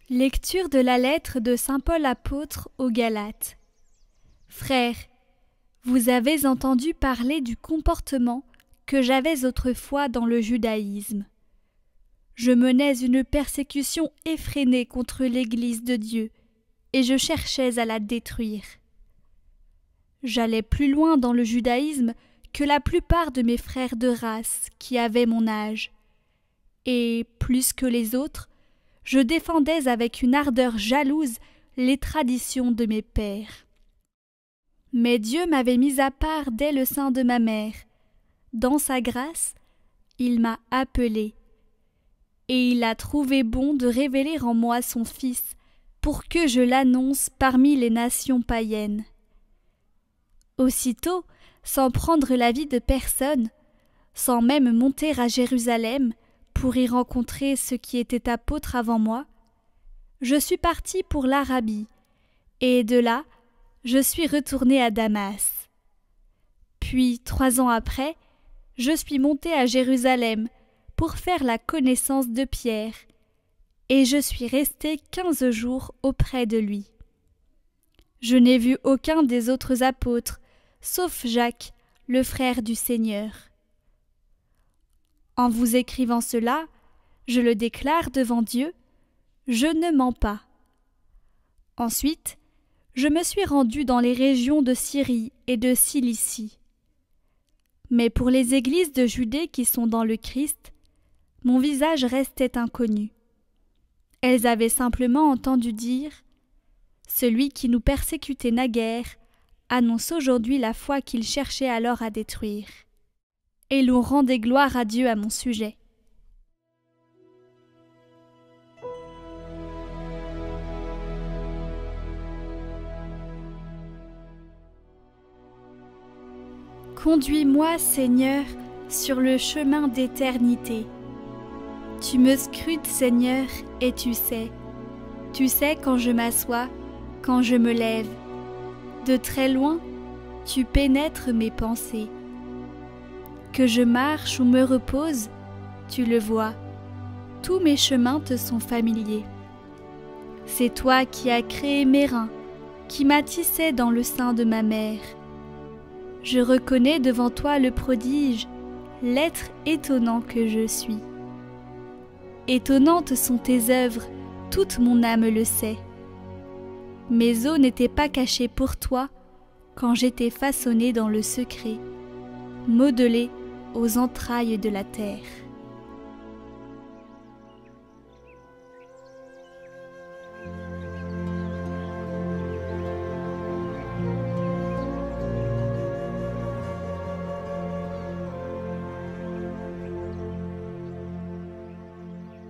Lecture de la lettre de saint Paul apôtre aux Galates. Frères, vous avez entendu parler du comportement que j'avais autrefois dans le judaïsme. Je menais une persécution effrénée contre l'Église de Dieu, et je cherchais à la détruire. J'allais plus loin dans le judaïsme que la plupart de mes frères de race qui avaient mon âge, et, plus que les autres, je défendais avec une ardeur jalouse les traditions de mes pères. Mais Dieu m'avait mis à part dès le sein de ma mère. Dans sa grâce, il m'a appelé, et il a trouvé bon de révéler en moi son Fils, pour que je l'annonce parmi les nations païennes. Aussitôt, sans prendre l'avis de personne, sans même monter à Jérusalem pour y rencontrer ceux qui étaient apôtres avant moi, je suis parti pour l'Arabie, et de là, je suis retourné à Damas. Puis, 3 ans après, je suis monté à Jérusalem pour faire la connaissance de Pierre, et je suis resté 15 jours auprès de lui. Je n'ai vu aucun des autres apôtres, sauf Jacques, le frère du Seigneur. En vous écrivant cela, je le déclare devant Dieu, je ne mens pas. Ensuite, je me suis rendu dans les régions de Syrie et de Cilicie. Mais pour les églises de Judée qui sont dans le Christ, mon visage restait inconnu. Elles avaient simplement entendu dire « Celui qui nous persécutait naguère annonce aujourd'hui la foi qu'il cherchait alors à détruire. » Et l'on rendait gloire à Dieu à mon sujet. Conduis-moi, Seigneur, sur le chemin d'éternité. Tu me scrutes, Seigneur, et tu sais. Tu sais quand je m'assois, quand je me lève. De très loin, tu pénètres mes pensées. Que je marche ou me repose, tu le vois. Tous mes chemins te sont familiers. C'est toi qui as créé mes reins, qui m'as tissé dans le sein de ma mère. Je reconnais devant toi le prodige, l'être étonnant que je suis. Étonnantes sont tes œuvres, toute mon âme le sait. Mes os n'étaient pas cachés pour toi quand j'étais façonné dans le secret, modelé aux entrailles de la terre.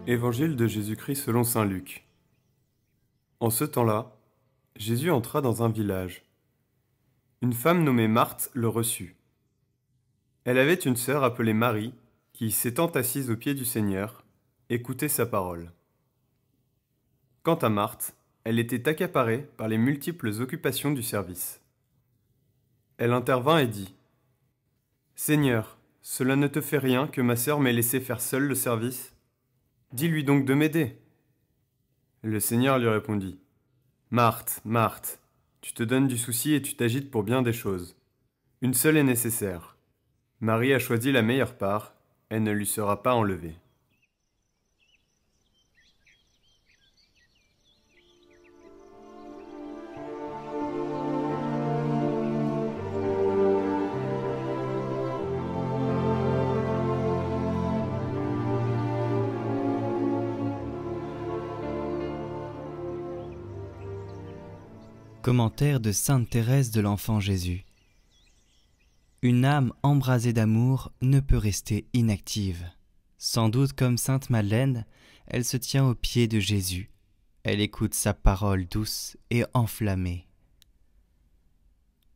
Évangile de Jésus-Christ selon saint Luc. En ce temps-là, Jésus entra dans un village. Une femme nommée Marthe le reçut. Elle avait une sœur appelée Marie, qui, s'étant assise aux pieds du Seigneur, écoutait sa parole. Quant à Marthe, elle était accaparée par les multiples occupations du service. Elle intervint et dit : « Seigneur, cela ne te fait rien que ma sœur m'ait laissé faire seule le service ? Dis-lui donc de m'aider. » Le Seigneur lui répondit : « Marthe, Marthe, tu te donnes du souci et tu t'agites pour bien des choses. Une seule est nécessaire. Marie a choisi la meilleure part, elle ne lui sera pas enlevée. » Commentaire de sainte Thérèse de l'Enfant Jésus. Une âme embrasée d'amour ne peut rester inactive. Sans doute comme sainte Madeleine, elle se tient aux pieds de Jésus. Elle écoute sa parole douce et enflammée.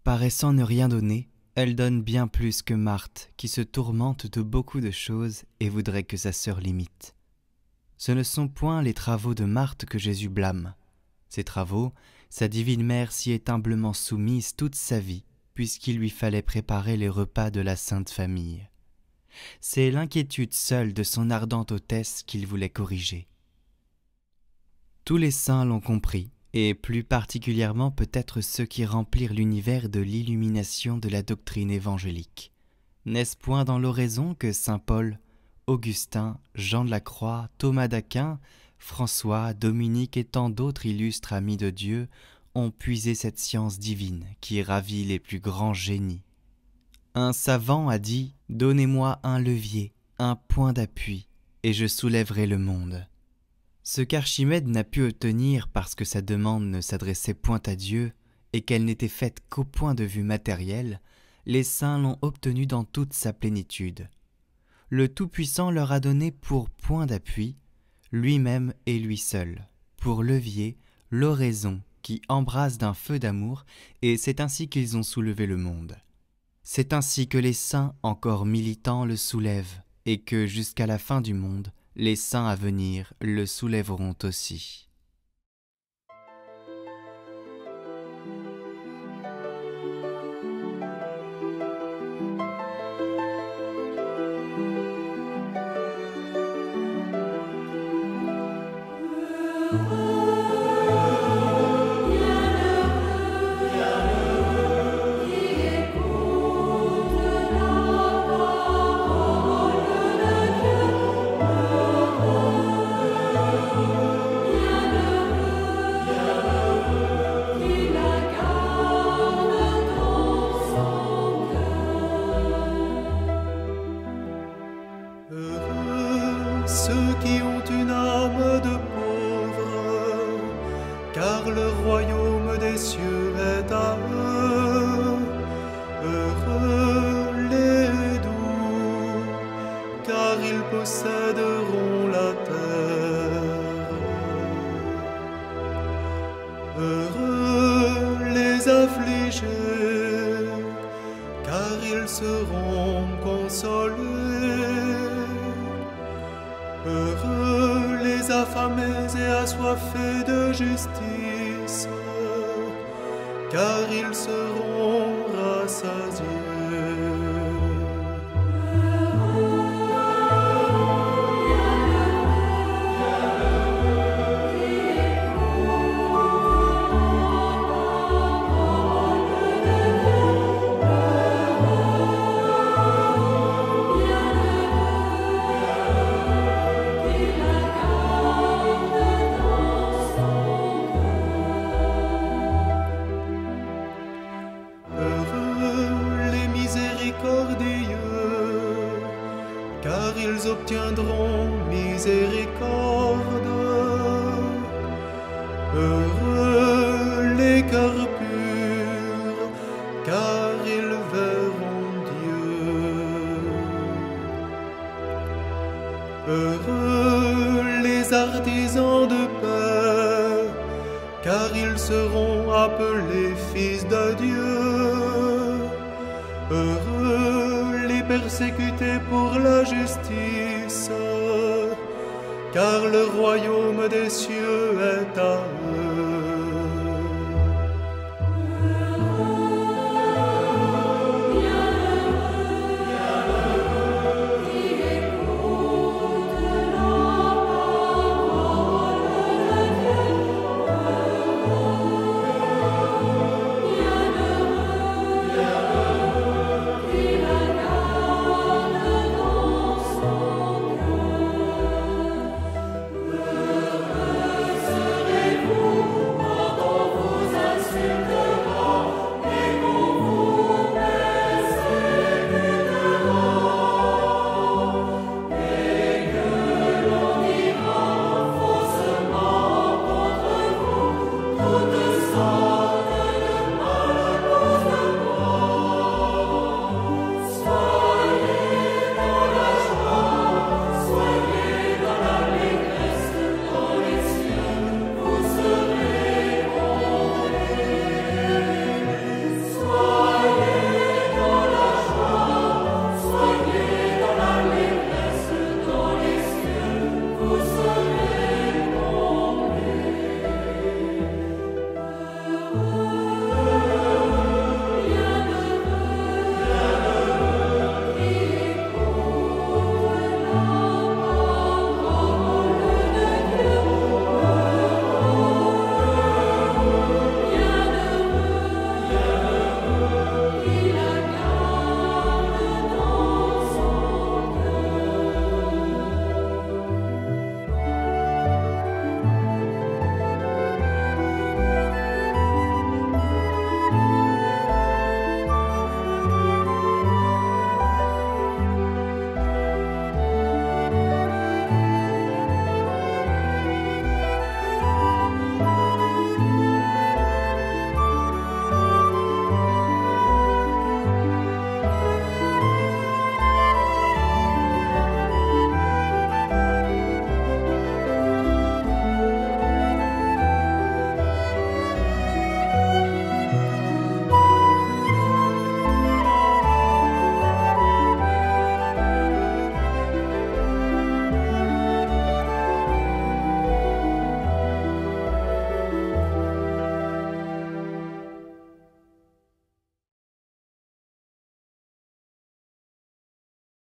Paraissant ne rien donner, elle donne bien plus que Marthe, qui se tourmente de beaucoup de choses et voudrait que sa sœur l'imite. Ce ne sont point les travaux de Marthe que Jésus blâme. Ces travaux, sa divine mère s'y est humblement soumise toute sa vie, puisqu'il lui fallait préparer les repas de la Sainte Famille. C'est l'inquiétude seule de son ardente hôtesse qu'il voulait corriger. Tous les saints l'ont compris, et plus particulièrement peut-être ceux qui remplirent l'univers de l'illumination de la doctrine évangélique. N'est-ce point dans l'oraison que saint Paul, Augustin, Jean de la Croix, Thomas d'Aquin, François, Dominique et tant d'autres illustres amis de Dieu ont puisé cette science divine qui ravit les plus grands génies? Un savant a dit « Donnez-moi un levier, un point d'appui, et je soulèverai le monde ». Ce qu'Archimède n'a pu obtenir parce que sa demande ne s'adressait point à Dieu et qu'elle n'était faite qu'au point de vue matériel, les saints l'ont obtenu dans toute sa plénitude. Le Tout-Puissant leur a donné pour point d'appui lui-même et lui seul, pour levier l'oraison qui embrase d'un feu d'amour, et c'est ainsi qu'ils ont soulevé le monde. C'est ainsi que les saints encore militants le soulèvent, et que jusqu'à la fin du monde, les saints à venir le soulèveront aussi. Ceux qui ont une âme de pauvre, car le royaume des cieux est à eux. Heureux les doux, car ils posséderont la terre. Heureux les affligés, car ils seront consolés. Heureux les affamés et assoiffés de justice, car ils seront rassasiés. Car ils obtiendront miséricorde. Heureux les cœurs purs, car ils verront Dieu. Heureux les artisans de paix, car ils seront appelés fils de Dieu. Heureux les persécutés pour la justice, car le royaume des cieux est à eux.